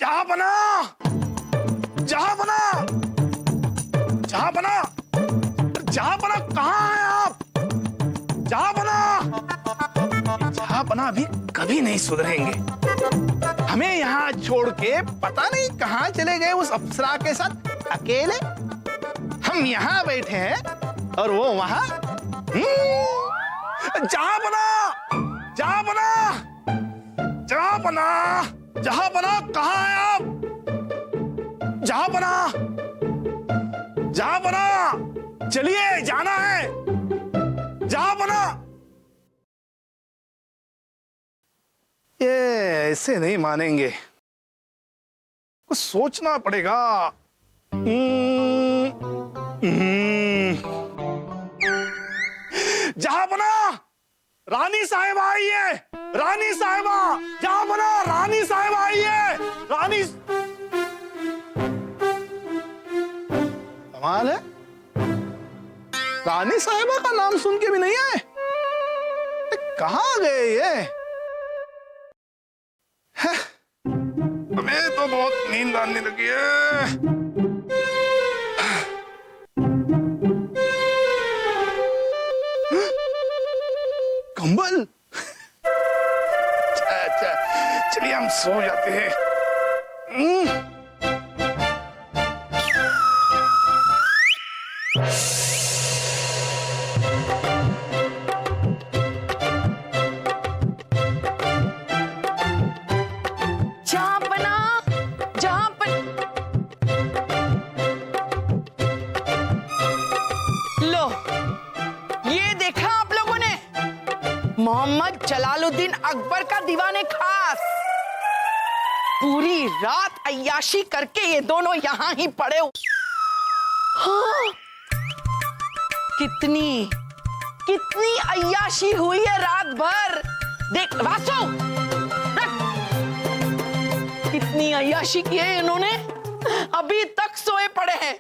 जहांपना, जहांपना, जहांपना, जहांपना कहाँ हैं आप? जहांपना, जहांपना अभी कभी नहीं सुधरेंगे। हमें यहाँ छोड़ के पता नहीं कहाँ चले गए उस अप्सरा के साथ अकेले। हम यहाँ बैठे हैं और वो वहां। जहांपना, जहांपना, जहांपना, जहांपना कहाँ हैं आप? जहांपना, जहांपना, चलिए जाना है। जहांपना, ये ऐसे नहीं मानेंगे, कुछ सोचना पड़ेगा। जहांपना, रानी साहिबा आई है। रानी साहिबा, जहांपना, रानी साहिबा आई है। रानी, कमाल है, रानी साहिबा का नाम सुन के भी नहीं आए। कहाँ गए ये? हमें तो बहुत नींद आने लगी है। कंबल, अच्छा, चलिए हम सो जाते हैं। मोहम्मद जलालुद्दीन अकबर का दीवाने खास पूरी रात अय्याशी करके ये दोनों यहाँ ही पड़े। हाँ, कितनी कितनी अय्याशी हुई है रात भर। देख वासो, कितनी अय्याशी की है इन्होंने, अभी तक सोए पड़े हैं।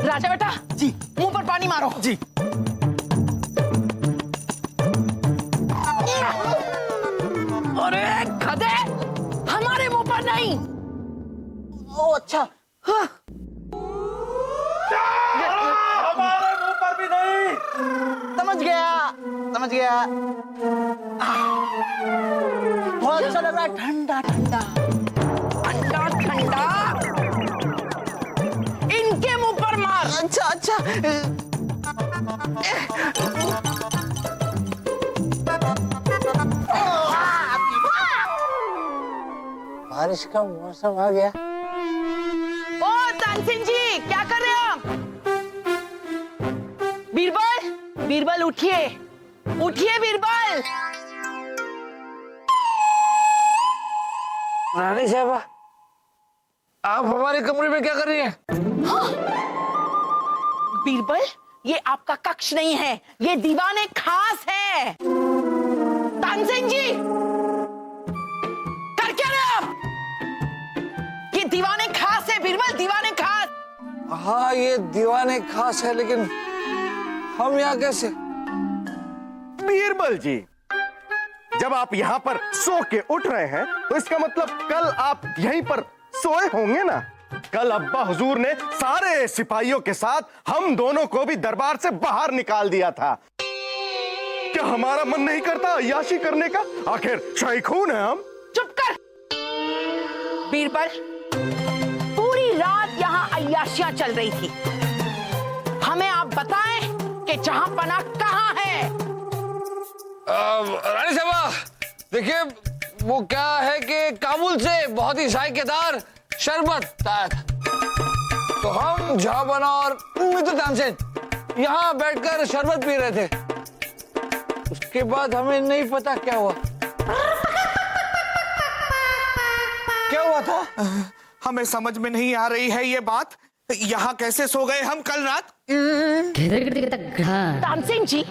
राजा बेटा जी, मुंह पर पानी मारो जी। अरे गधे, हमारे मुंह पर नहीं। ओ अच्छा, हाँ। हमारे मुंह पर भी नहीं। समझ गया, समझ गया। बहुत अच्छा लग रहा है, ठंडा ठंडा ठंडा ठंडा। इनके मुंह पर मार। अच्छा अच्छा। बारिश का मौसम आ गया। ओ तानसेन जी, क्या कर रहे हो आप? बीरबल, बीरबल उठिए, उठिए बीरबल। रानी साहबा, आप हमारे कमरे में क्या कर रही हैं? हाँ? बीरबल, ये आपका कक्ष नहीं है, ये दीवाने खास है। तानसेन जी, कर क्या रहे आप? ये दीवाने खास है बीरबल, दीवाने खास। हाँ, ये दीवाने खास है, लेकिन हम यहाँ कैसे? बीरबल जी, जब आप यहाँ पर सो के उठ रहे हैं तो इसका मतलब कल आप यहीं पर सोए होंगे ना। कल अब्बा हुजूर ने सारे सिपाहियों के साथ हम दोनों को भी दरबार से बाहर निकाल दिया था। क्या हमारा मन नहीं करता अय्याशी करने का? आखिर शाही खून है हम। चुप कर बीरबल, पूरी रात यहाँ अय्याशियां चल रही थी। हमें आप बताएं कि जहांपना कहाँ है? रानी साहबा, देखिए, वो क्या है कि काबुल से बहुत ही जायकेदार शरबत आया था, तो हम जहांपना और मित्र तानसेन यहाँ बैठकर शरबत पी रहे थे। उसके बाद हमें नहीं पता क्या हुआ। क्या हुआ था? हमें समझ में नहीं आ रही है ये बात। यहाँ कैसे सो गए हम कल रात? तानसेन जी,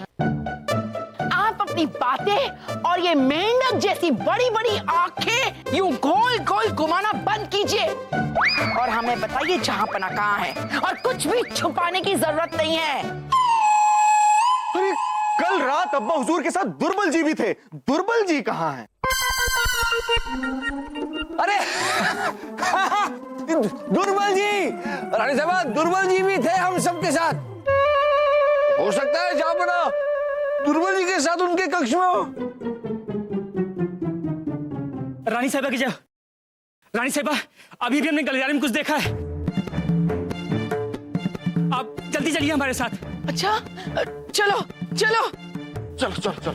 आप अपनी बातें और ये मेंढक जैसी बड़ी बड़ी आंखें यूं गोल गोल घुमाना बंद कीजिए और हमें बताइए जहांपना कहाँ है, और कुछ भी छुपाने की जरूरत नहीं है। अरे कल रात अब्बा हुजूर के साथ दुर्बल जी भी थे। दुर्बल जी कहाँ हैं? अरे दुर्बल जी, रानी साहबा दुर्बल जी भी थे हम सबके साथ। हो सकता है जहां बना दुर्बल जी के साथ उनके कक्ष में हो। रानी साहिबा की जय। रानी साहिबा, अभी भी हमने गलियारे में कुछ देखा है। आप जल्दी चलिए हमारे साथ। अच्छा, चलो चलो। चलो चलो चलो।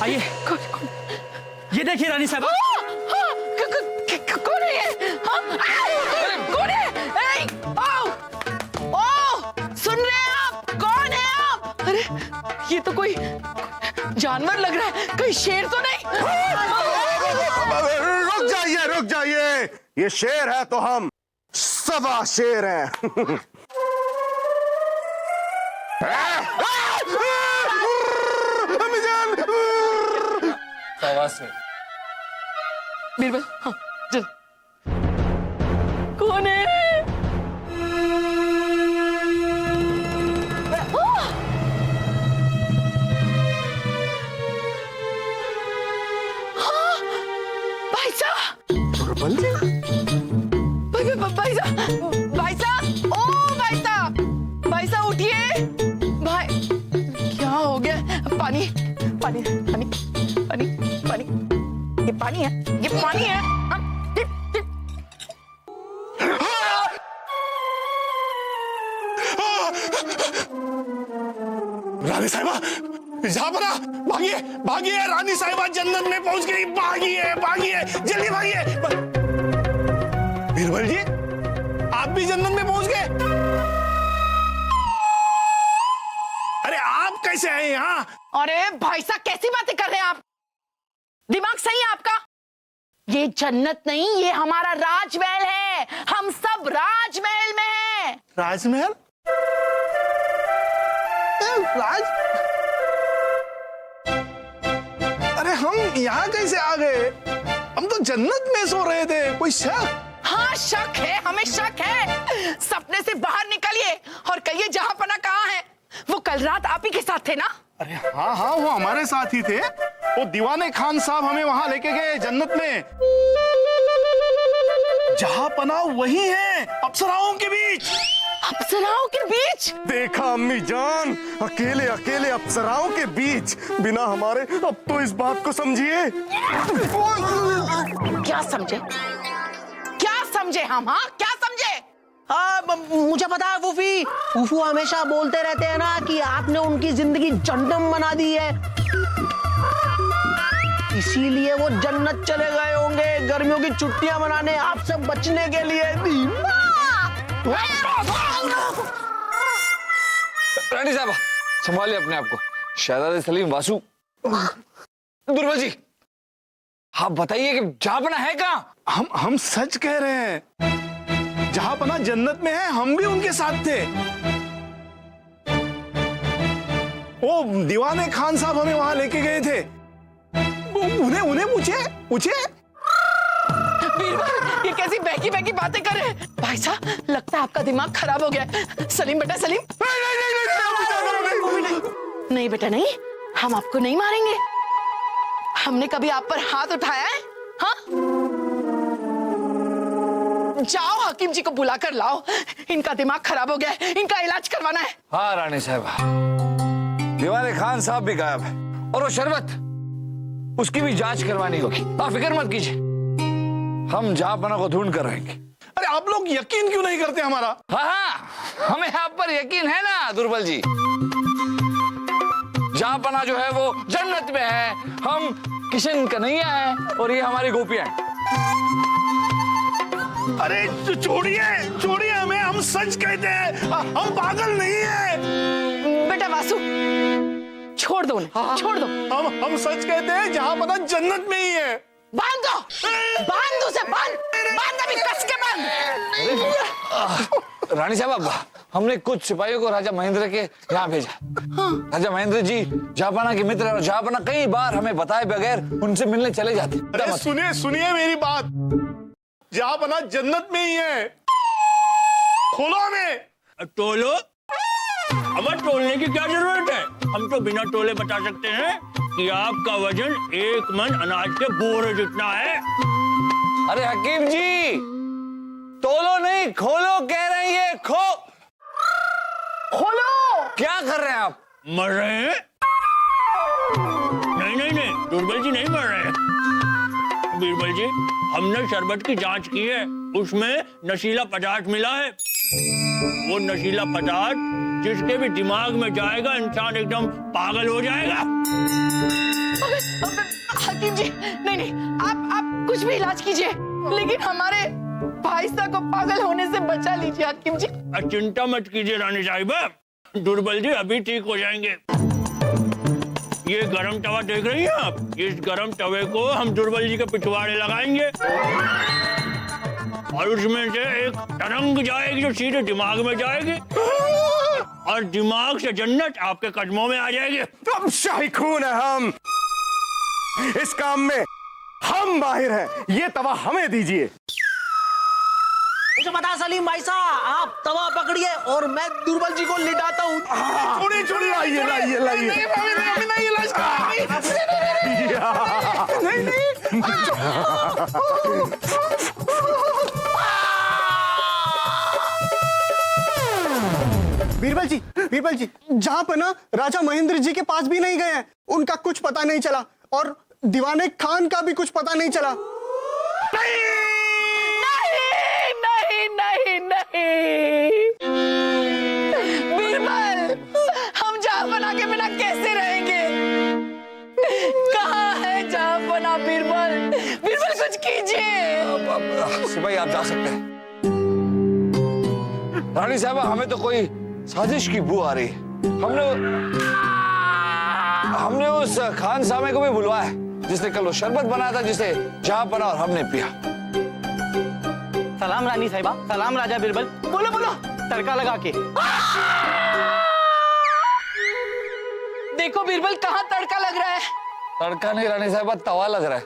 आइए, ये देखिए रानी साहिबा। कौन है ये? हाँ? कौन है? ए, ओ, सुन रहे हैं आप? कौन है आप? अरे ये तो कोई जानवर लग रहा है, कहीं शेर तो नहीं? रुक जाइए, ये शेर है तो हम सवा शेर हैं। बीरबल, हाँ, चल। कौन है? भाई साहब, दुर्बल जी, भाई साहब, भाई साहब, ओ भाई साहब, भाई साहब उठिए। भाई क्या हो गया? पानी पानी पानी पानी पानी, ये पानी है, ये पानी है। हाँ, रानी साहिबा, जहां बना, भागिए भागिए, रानी साहिबा जन्नत में पहुंच गई। भागिए भागिए, जल्दी भागिए। बीरबल जी, आप भी जन्नत में पहुंच गए? अरे आप कैसे आए यहाँ? अरे भाई साहब, कैसी बातें कर रहे हैं आप? दिमाग सही है आपका? ये जन्नत नहीं, ये हमारा राजमहल है। हम सब राजमहल में हैं। राजमहल? राज? अरे हम यहाँ कैसे आ गए? हम तो जन्नत में सो रहे थे। कोई शक? हाँ शक है, हमें शक है। सपने से बाहर निकलिए और कहिए जहां पना कहाँ है। वो कल रात आप ही के साथ थे ना? अरे हाँ हाँ, वो हमारे साथ ही थे। वो दीवाने खान साहब हमें वहां लेके गए जन्नत में। जहां पना वही है, अप्सराओं के बीच। अप्सराओं के बीच? देखा अम्मी जान, अकेले अकेले अप्सराओं के बीच, बिना हमारे। अब तो इस बात को समझिए। क्या समझे? क्या समझे हम? हाँ, क्या समझे? हाँ, मुझे पता है फूफी। फूफू हमेशा बोलते रहते हैं ना कि आपने उनकी जिंदगी जन्नत बना दी है, इसीलिए वो जन्नत चले गए होंगे गर्मियों की छुट्टियां मनाने आपसे बचने के लिए। रानी साहबा, संभालिए अपने आप को। शहजादे सलीम वासु, दुर्बल जी, आप बताइए कि जहांपना है कहाँ? हम सच कह रहे हैं। जहां पना जन्नत में है, हम भी उनके साथ थे। वो दीवाने खान साहब हमें वहां लेके गए थे। उन्हें पूछे। बीरबल, ये कैसी बहकी बहकी बातें कर रहे हैं? भाई साहब, लगता है आपका दिमाग खराब हो गया। सलीम बेटा, सलीम। नहीं बेटा नहीं, हम आपको नहीं मारेंगे। हमने कभी आप पर हाथ उठाया है? हाँ? जाओ हकीम जी को बुला कर लाओ। इनका दिमाग खराब हो गया है, इनका इलाज करवाना है। हाँ रानी साहबा, दीवाने खान साहब भी गायब है और वो शरबत, उसकी भी जांच करवानी होगी। आप फिक्र मत कीजिए, हम जहांपना को ढूंढ कर रहेंगे। अरे आप लोग यकीन क्यों नहीं करते हमारा? हाँ, हमें आप पर यकीन है ना दुर्बल जी। जहांपना जो है वो जन्नत में है, हम किशन कन्हैया है और ये हमारी गोपियां। अरे छोड़िए हमें, हम सच कहते हैं, हम पागल नहीं है। बेटा वासु, छोड़ दो उन्हें, छोड़ दो। हम सच कहते हैं, जहां पना जन्नत में ही है। बांध दो उसे, बांध अभी, कस के बांध। रानी साहब, हमने कुछ सिपाहियों को राजा महेंद्र के यहाँ भेजा। हाँ। राजा महेंद्र जी जहांपना के मित्र और जहांपना कई बार हमें बताए बगैर उनसे मिलने चले जाते। अरे सुनिए मेरी बात, जहां पना जन्नत में ही है। खोलो हमें। तोलो अब तोलने की क्या जरूरत है, हम तो बिना तोले बता सकते हैं कि आपका वजन 1 मन अनाज के बोरे जितना है। अरे हकीम जी, तोलो नहीं खोलो कह रहे हैं, खोलो। क्या कर रहे हैं आप? मर रहे हैं? नहीं, दुर्बल जी नहीं मर रहे हैं। बीरबल जी, हमने शरबत की जांच की है, उसमें नशीला पदार्थ मिला है। वो नशीला पदार्थ जिसके भी दिमाग में जाएगा इंसान एकदम पागल हो जाएगा। हकीम जी, नहीं, आप कुछ भी इलाज कीजिए, लेकिन हमारे भाई साहब को पागल होने से बचा लीजिए हकीम जी। चिंता मत कीजिए रानी साहिबा, दुर्बल जी अभी ठीक हो जाएंगे। ये गरम तवा देख रही हैं आप, इस गरम तवे को हम दुर्बल जी के पिछवाड़े लगाएंगे और उसमें से एक तरंग जाएगी जो सीधे दिमाग में जाएगी और दिमाग से जन्नत आपके कदमों में आ जाएगी। अब शाही खून है हम, इस काम में हम माहिर हैं, ये तवा हमें दीजिए। मुझे बता सलीम भाई साहब, आप तवा पकड़िए और मैं दुर्बल जी को लिटाता हूँ। छोड़िए, लाइए। नहीं इलाज बीरबल जी, जहाँ पर ना राजा महेंद्र जी के पास भी नहीं गए हैं, उनका कुछ पता नहीं चला और दीवाने खान का भी कुछ पता नहीं चला। नहीं। बीरबल, हम जहाँ बना के बिना कैसे रहेंगे? कहाँ है जहाँ बना? बीरबल कुछ कीजिए। सिपाही आप जा सकते हैं। रानी साहबा, हमें तो कोई साजिश की बू आ रही है। हमने उस खान सामे को भी बुलवाया है जिसने कल वो शरबत बनाया था, जिसे जहाँ बना और हमने पिया। सलाम रानी साहिबा, सलाम राजा बीरबल। बोलो। तड़का लगा के। देखो बीरबल, कहाँ तड़का लग रहा है? तड़का नहीं रानी साहबा, तवा लग रहा है।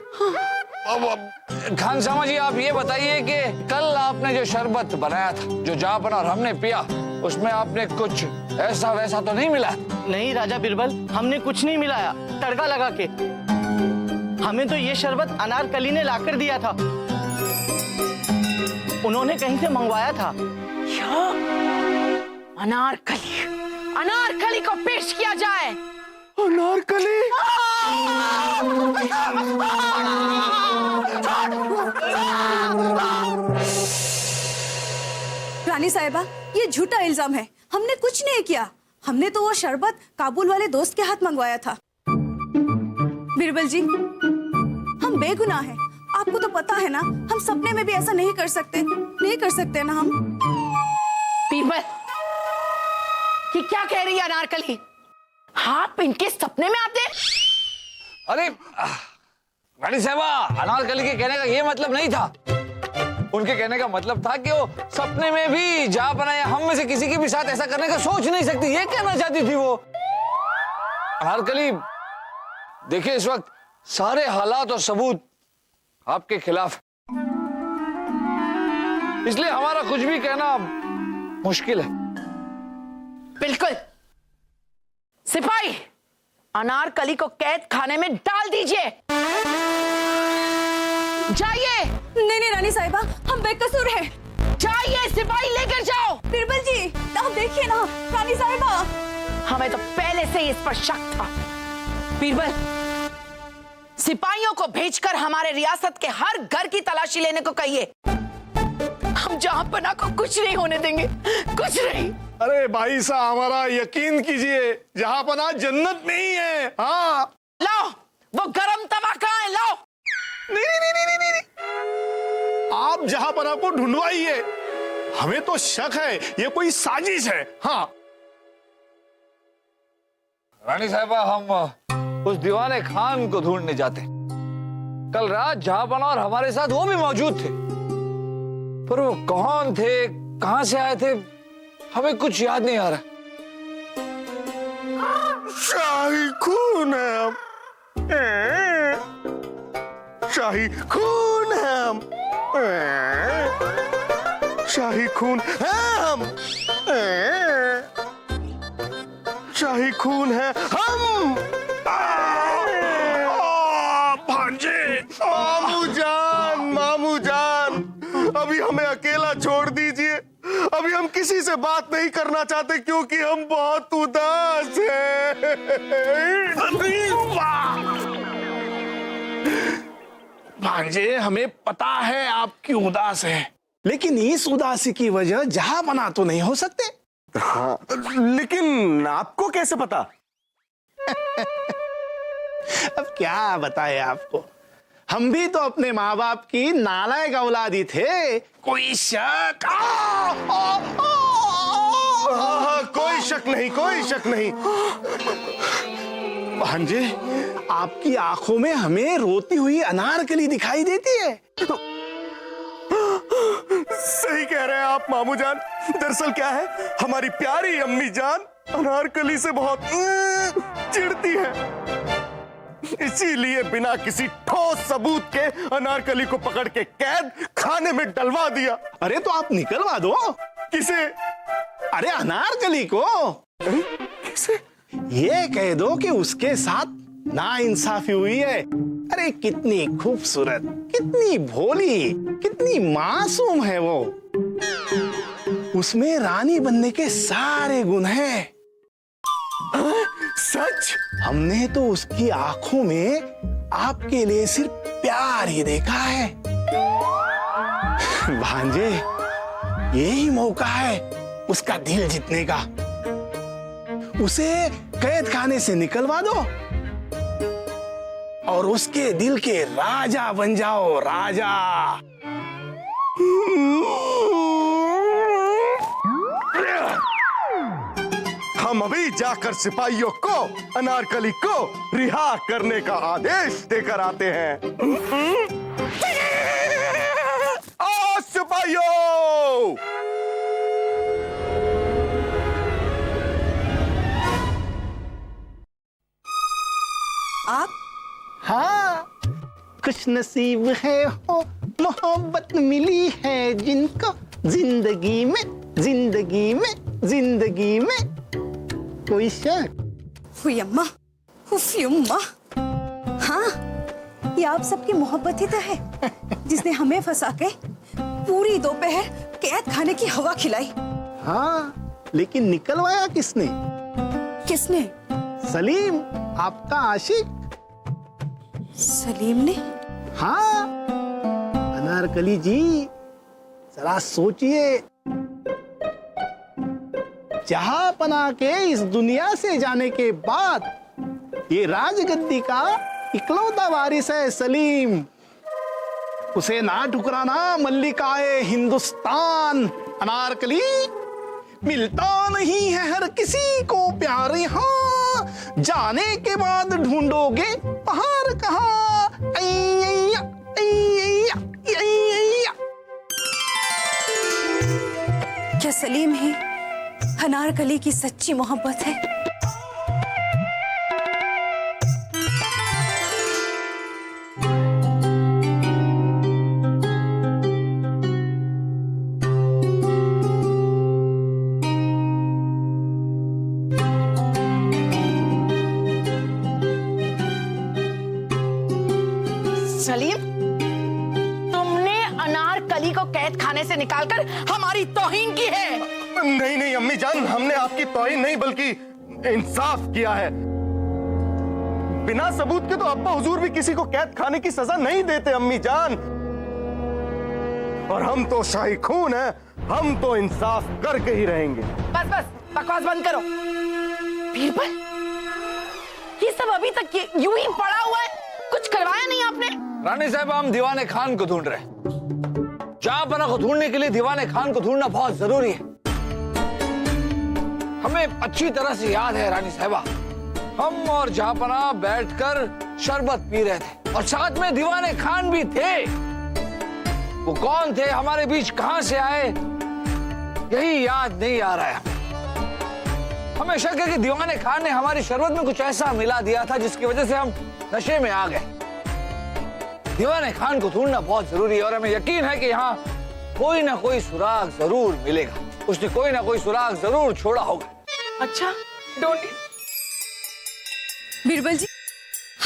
अब खान सामा जी, आप ये बताइए कि कल आपने जो शरबत बनाया था, जो जहाँ बना और हमने पिया, उसमें आपने कुछ ऐसा वैसा तो नहीं मिला? नहीं राजा बीरबल, हमने कुछ नहीं मिलाया, तड़का लगा के। हमें तो ये शरबत अनारकली ने लाकर दिया था, उन्होंने कहीं से मंगवाया था। क्या? अनारकली को पेश किया जाए। अनारकली? रानी साहिबा, ये झूठा इल्जाम है, हमने कुछ नहीं किया। हमने तो वो शरबत काबुल वाले दोस्त के हाथ मंगवाया था। बीरबल जी, हम बेगुनाह हैं, आपको तो पता है ना, हम सपने में भी ऐसा नहीं कर सकते ना हम। बीरबल, ये क्या कह रही है अनारकली? आप इनके सपने में आते? अरे रानी साहबा, अनारकली के कहने का ये मतलब नहीं था। उनके कहने का मतलब था कि वो सपने में भी जहाँ बनाया हम में से किसी के भी साथ ऐसा करने का सोच नहीं सकती, ये कहना चाहती थी वो। अनारकली, देखिए इस वक्त सारे हालात और सबूत आपके खिलाफ, इसलिए हमारा कुछ भी कहना मुश्किल है। बिल्कुल। सिपाही, अनारकली को कैद खाने में डाल दीजिए। जाइए। नहीं रानी साहिबा, हम बेकसूर हैं। जाइए सिपाही, लेकर जाओ। बीरबल जी, आप देखिए ना, रानी साहिबा। हमें तो पहले से ही इस पर शक था। बीरबल, सिपाहियों को भेजकर हमारे रियासत के हर घर की तलाशी लेने को कहिए। हम जहां पना को कुछ नहीं होने देंगे, कुछ नहीं। अरे भाई साहब, हमारा यकीन कीजिए, जहाँ पना जन्नत में ही है। हाँ, लाओ वो गरम तवा कहाँ है? लाओ। नहीं। आप जहाँ पना को ढूंढवाइए, हमें तो शक है ये कोई साजिश है। हाँ रानी साहबा, हम उस दीवाने खान को ढूंढने जाते। कल रात जहाँ बना और हमारे साथ वो भी मौजूद थे, पर वो कौन थे, कहां से आए थे, हमें कुछ याद नहीं आ रहा। शाही खून है हम, शाही खून है हम, शाही खून है हम। शाही खून है हम। भांजे, मामू जान, अभी हमें अकेला छोड़ दीजिए। अभी हम किसी से बात नहीं करना चाहते क्योंकि हम बहुत उदास हैं। भांजे, हमें पता है आपकी उदास है, लेकिन इस उदासी की वजह जहां बना तो नहीं हो सकते। हाँ, लेकिन आपको कैसे पता? अब क्या बताए आपको, हम भी तो अपने माँ बाप की नालायक औलादी थे। कोई शक? कोई शक नहीं, कोई शक नहीं। भांजे, आपकी आंखों में हमें रोती हुई अनारकली दिखाई देती है। सही कह रहे हैं आप मामू जान। दरअसल क्या है, हमारी प्यारी अम्मी जान अनारकली से बहुत चिढ़ती है, इसीलिए बिना किसी ठोस सबूत के अनारकली को पकड़ के कैद खाने में डलवा दिया। अरे तो आप निकलवा दो। किसे? अरे अनारकली को। किसे? ये कह दो कि उसके साथ नाइंसाफी हुई है। अरे कितनी खूबसूरत, कितनी भोली, कितनी मासूम है वो। उसमें रानी बनने के सारे गुण हैं। सच? हमने तो उसकी आंखों में आपके लिए सिर्फ प्यार ही देखा है। भांजे, यही मौका है उसका दिल जीतने का। उसे कैद खाने से निकलवा दो और उसके दिल के राजा बन जाओ, राजा। हम अभी जाकर सिपाहियों को अनारकली को रिहा करने का आदेश देकर आते हैं। आओ सिपाहियों! आप? हाँ, खुश नसीब है हो, मोहब्बत मिली है जिनको जिंदगी में, जिंदगी में, जिंदगी में। कोई शक? हुई अम्मा, हुफी अम्मा। हाँ, ये आप सबकी मोहब्बत ही तो है जिसने हमें फंसा के पूरी दोपहर कैद खाने की हवा खिलाई। हाँ, लेकिन निकलवाया किसने? किसने? सलीम, आपका आशिक। सलीम ने? हाँ, अनारकली जी, जरा सोचिए, जहां पना के इस दुनिया से जाने के बाद ये राजगद्दी का इकलौता वारिस है सलीम। उसे ना ठुकराना मल्लिकाए हिंदुस्तान। अनारकली, मिलता नहीं है हर किसी को प्यार यहाँ, जाने के बाद ढूंढोगे पहाड़ कहाँ। अय्या, अय्या, अय्या। क्या सलीम ही अनारकली की सच्ची मोहब्बत है? सलीम, तुमने अनारकली को कैद खाने से निकालकर हमारी तौहीन की है। नहीं नहीं अम्मी जान, हमने आपकी तौहीन नहीं बल्कि इंसाफ किया है। बिना सबूत के तो अब्बा हुजूर भी किसी को कैद खाने की सजा नहीं देते अम्मी जान। और हम तो शाही खून हैं, हम तो इंसाफ करके ही रहेंगे। बस बस बकवास बंद करो। बीरबल, ये सब अभी तक यूं ही पड़ा हुआ है, कुछ करवाया नहीं आपने? रानी साहब, हम दीवाने खान को ढूंढ रहे हैं। जहांपना को ढूंढने के लिए दीवाने खान को ढूंढना बहुत जरूरी है। हमें अच्छी तरह से याद है रानी साहबा, हम और जहांपना बैठकर शरबत पी रहे थे और साथ में दीवाने खान भी थे। वो कौन थे, हमारे बीच कहां से आए, यही याद नहीं आ रहा है। हमें शक है कि दीवाने खान ने हमारी शरबत में कुछ ऐसा मिला दिया था जिसकी वजह से हम नशे में आ गए। दीवाने खान को ढूंढना बहुत जरूरी है और हमें यकीन है कि यहाँ कोई ना कोई सुराग जरूर मिलेगा। उसने कोई ना कोई सुराग जरूर छोड़ा होगा। अच्छा, ढूंढिए बीरबल जी,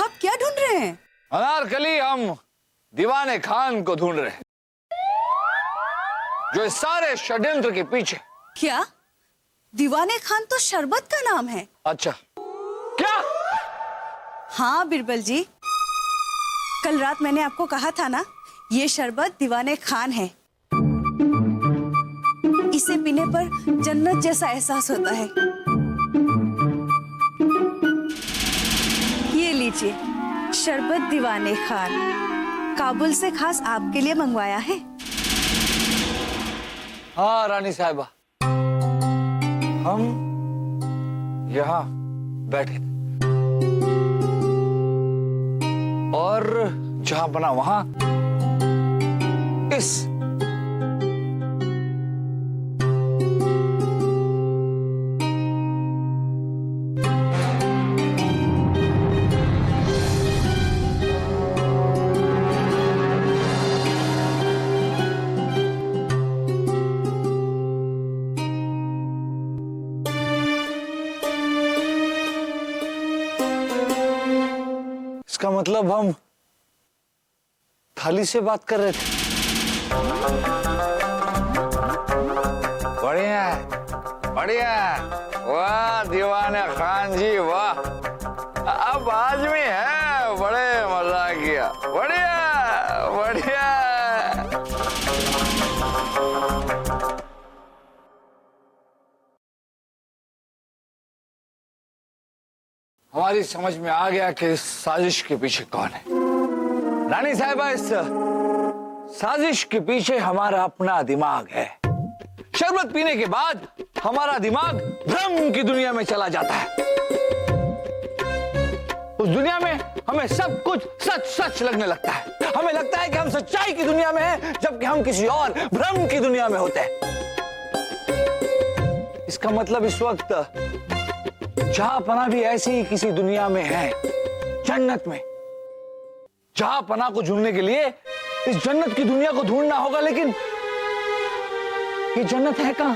आप क्या ढूंढ रहे हैं? अनारकली, हम दीवाने खान को ढूंढ रहे हैं, जो इस सारे षड्यंत्र के पीछे। क्या? दीवाने खान तो शरबत का नाम है। अच्छा, क्या? हाँ बीरबल जी, कल रात मैंने आपको कहा था ना, ये शरबत दीवाने खान है। इसे पीने पर जन्नत जैसा एहसास होता है। ये लीजिए, शरबत दीवाने खान, काबुल से खास आपके लिए मंगवाया है। हाँ रानी साहिबा, हम यहाँ बैठे थे और जहां बना वहां इस इसका मतलब हम थाली से बात कर रहे थे। बढ़िया बढ़िया, वाह दीवाने खान जी वाह, अब आज भी है, बड़े मजा किया, बढ़िया बढ़िया। हमारी समझ में आ गया कि इस साजिश के पीछे कौन है। रानी साहिबा, इस साजिश के पीछे हमारा अपना दिमाग है। शरबत पीने के बाद हमारा दिमाग भ्रम की दुनिया में चला जाता है। उस दुनिया में हमें सब कुछ सच सच लगने लगता है। हमें लगता है कि हम सच्चाई की दुनिया में हैं, जबकि हम किसी और भ्रम की दुनिया में होते हैं। इसका मतलब इस वक्त जहां पना भी ऐसी ही किसी दुनिया में है, जन्नत में। जहां पना को ढूंढने के लिए इस जन्नत की दुनिया को ढूंढना होगा, लेकिन ये जन्नत है कहां?